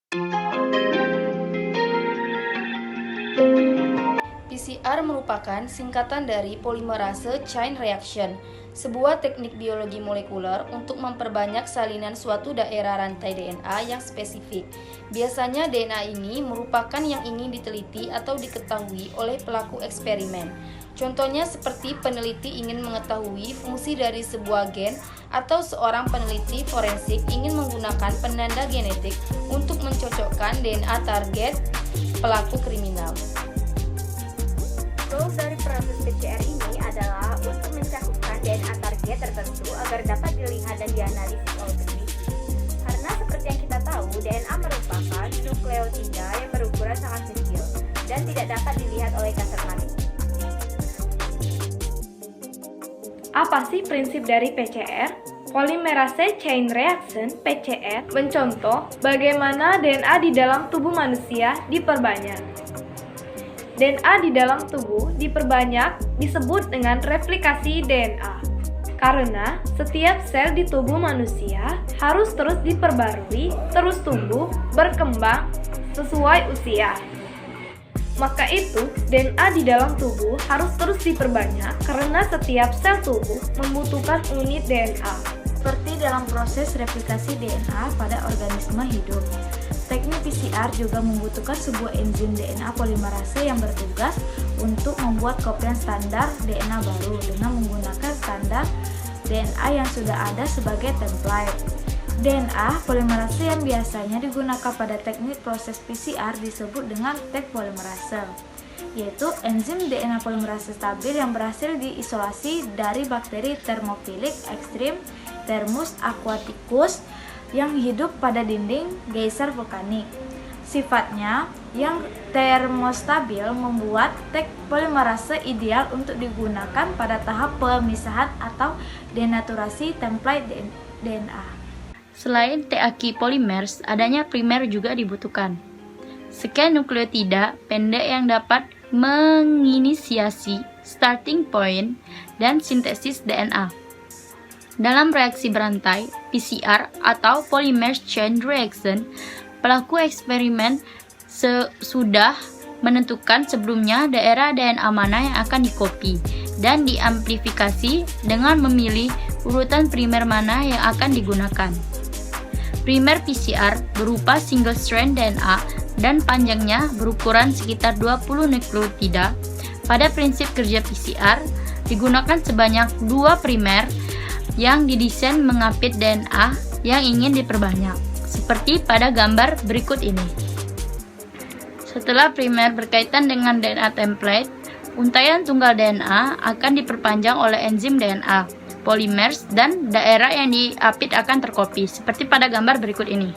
PCR merupakan singkatan dari polymerase chain reaction, sebuah teknik biologi molekuler untuk memperbanyak salinan suatu daerah rantai DNA yang spesifik. Biasanya DNA ini merupakan yang ingin diteliti atau diketahui oleh pelaku eksperimen. Contohnya seperti peneliti ingin mengetahui fungsi dari sebuah gen atau seorang peneliti forensik ingin menggunakan penanda genetik untuk mencocokkan DNA target pelaku kriminal. Goals dari proses PCR ini adalah untuk mencakupan DNA target tertentu agar dapat dilihat dan dianalisis oleh peneliti. Karena seperti yang kita tahu, DNA merupakan nukleotida yang berukuran sangat kecil dan tidak dapat dilihat oleh kasat mata. Apa sih prinsip dari PCR? Polymerase chain reaction (PCR) mencontoh bagaimana DNA di dalam tubuh manusia diperbanyak. DNA di dalam tubuh diperbanyak disebut dengan replikasi DNA. Karena setiap sel di tubuh manusia harus terus diperbarui, terus tumbuh, berkembang sesuai usia. Maka itu, DNA di dalam tubuh harus terus diperbanyak karena setiap sel tubuh membutuhkan unit DNA. Seperti dalam proses replikasi DNA pada organisme hidup. Teknik PCR juga membutuhkan sebuah enzim DNA polimerase yang bertugas untuk membuat kopian standar DNA baru dengan menggunakan standar DNA yang sudah ada sebagai template. DNA polimerase yang biasanya digunakan pada teknik proses PCR disebut dengan tag polimerase, yaitu enzim DNA polimerase stabil yang berhasil diisolasi dari bakteri thermophilic ekstrim Thermus aquaticus yang hidup pada dinding geyser vulkanik. Sifatnya yang termostabil membuat tag polimerase ideal untuk digunakan pada tahap pemisahan atau denaturasi template DNA. Selain TAQ polymers, adanya primer juga dibutuhkan. Sekian nukleotida pendek yang dapat menginisiasi starting point dan sintesis DNA. Dalam reaksi berantai, PCR atau polymer chain reaction, pelaku eksperimen sudah menentukan sebelumnya daerah DNA mana yang akan dikopi dan diamplifikasi dengan memilih urutan primer mana yang akan digunakan. Primer PCR berupa single strand DNA dan panjangnya berukuran sekitar 20 nukleotida. Pada prinsip kerja PCR, digunakan sebanyak 2 primer yang didesain mengapit DNA yang ingin diperbanyak, seperti pada gambar berikut ini. Setelah primer berkaitan dengan DNA template, untaian tunggal DNA akan diperpanjang oleh enzim DNA, polymers, dan daerah yang diapit akan terkopi, seperti pada gambar berikut ini.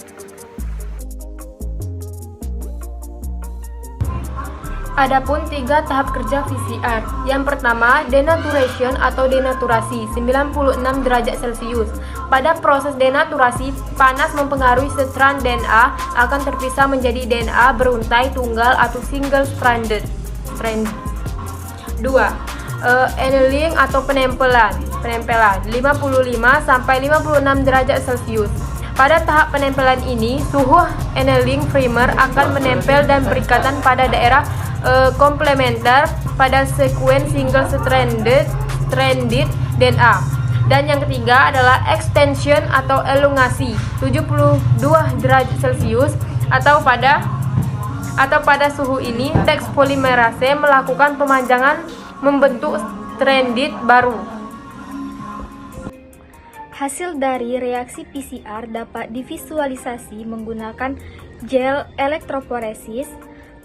Adapun 3 tahap kerja PCR. Yang pertama, denaturation atau denaturasi 96 derajat Celcius. Pada proses denaturasi, panas mempengaruhi strand DNA akan terpisah menjadi DNA beruntai tunggal atau single stranded. 2. Annealing atau penempelan 55 sampai 56 derajat Celcius. Pada tahap penempelan ini, suhu annealing primer akan menempel dan berikatan pada daerah komplementer pada sekuen single stranded DNA. Dan yang ketiga adalah extension atau elongasi 72 derajat Celcius atau pada suhu ini teks polimerase melakukan pemanjangan membentuk stranded baru. Hasil dari reaksi PCR dapat divisualisasi menggunakan gel elektroforesis.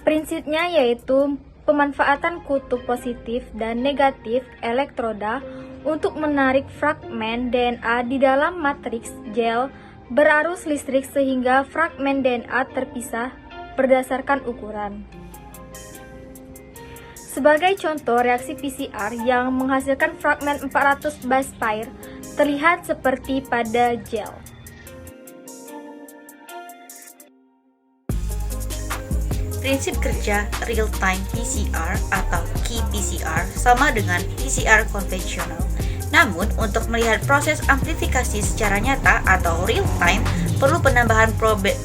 Prinsipnya yaitu pemanfaatan kutub positif dan negatif elektroda untuk menarik fragmen DNA di dalam matriks gel berarus listrik sehingga fragmen DNA terpisah berdasarkan ukuran. Sebagai contoh reaksi PCR yang menghasilkan fragmen 400 base pair terlihat seperti pada gel. Prinsip kerja real-time PCR atau qPCR sama dengan PCR konvensional. Namun, untuk melihat proses amplifikasi secara nyata atau real-time, perlu penambahan probe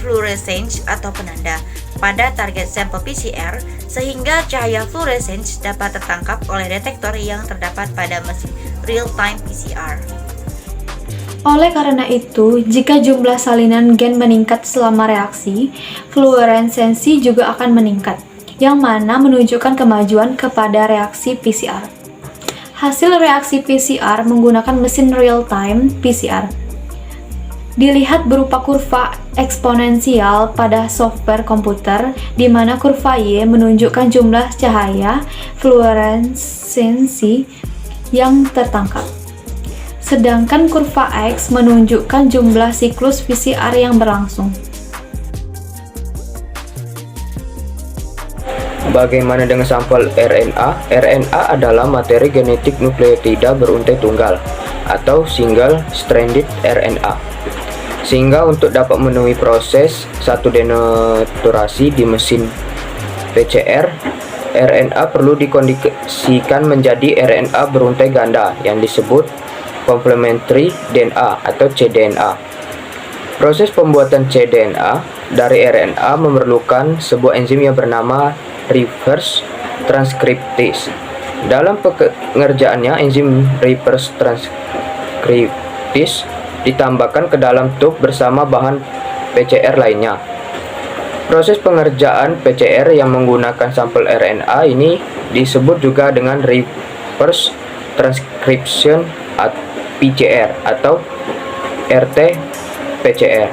fluorescence atau penanda pada target sampel PCR sehingga cahaya fluorescence dapat tertangkap oleh detektor yang terdapat pada mesin real-time PCR. Oleh karena itu, jika jumlah salinan gen meningkat selama reaksi, fluoresensi juga akan meningkat, yang mana menunjukkan kemajuan kepada reaksi PCR. Hasil reaksi PCR menggunakan mesin real-time PCR dilihat berupa kurva eksponensial pada software komputer, di mana kurva Y menunjukkan jumlah cahaya fluoresensi yang tertangkap. Sedangkan kurva X menunjukkan jumlah siklus PCR yang berlangsung. Bagaimana dengan sampel RNA? RNA adalah materi genetik nukleotida beruntai tunggal atau single stranded RNA. Sehingga untuk dapat memenuhi proses satu denaturasi di mesin PCR, RNA perlu dikondisikan menjadi RNA beruntai ganda yang disebut complementary DNA atau cDNA. Proses pembuatan cDNA dari RNA memerlukan sebuah enzim yang bernama reverse transcriptase. Dalam pengerjaannya, enzim reverse transcriptase ditambahkan ke dalam tub bersama bahan PCR lainnya. Proses pengerjaan PCR yang menggunakan sampel RNA ini disebut juga dengan reverse transcription PCR atau RT-PCR.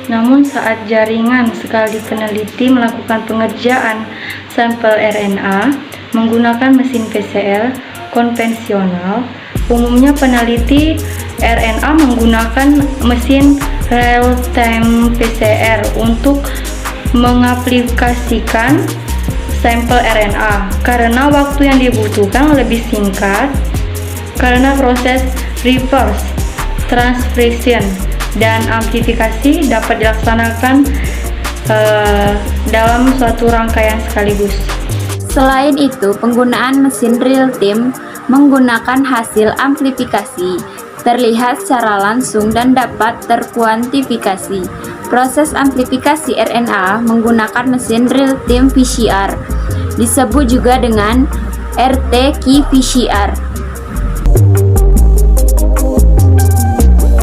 Namun saat jaringan sekali peneliti melakukan pengerjaan sampel RNA menggunakan mesin PCR konvensional, umumnya peneliti RNA menggunakan mesin real-time PCR untuk mengaplikasikan sampel RNA karena waktu yang dibutuhkan lebih singkat karena proses reverse transcription dan amplifikasi dapat dilaksanakan dalam suatu rangkaian sekaligus. Selain itu, penggunaan mesin real-time menggunakan hasil amplifikasi terlihat secara langsung dan dapat terkuantifikasi. Proses amplifikasi RNA menggunakan mesin real-time PCR disebut juga dengan RT-qPCR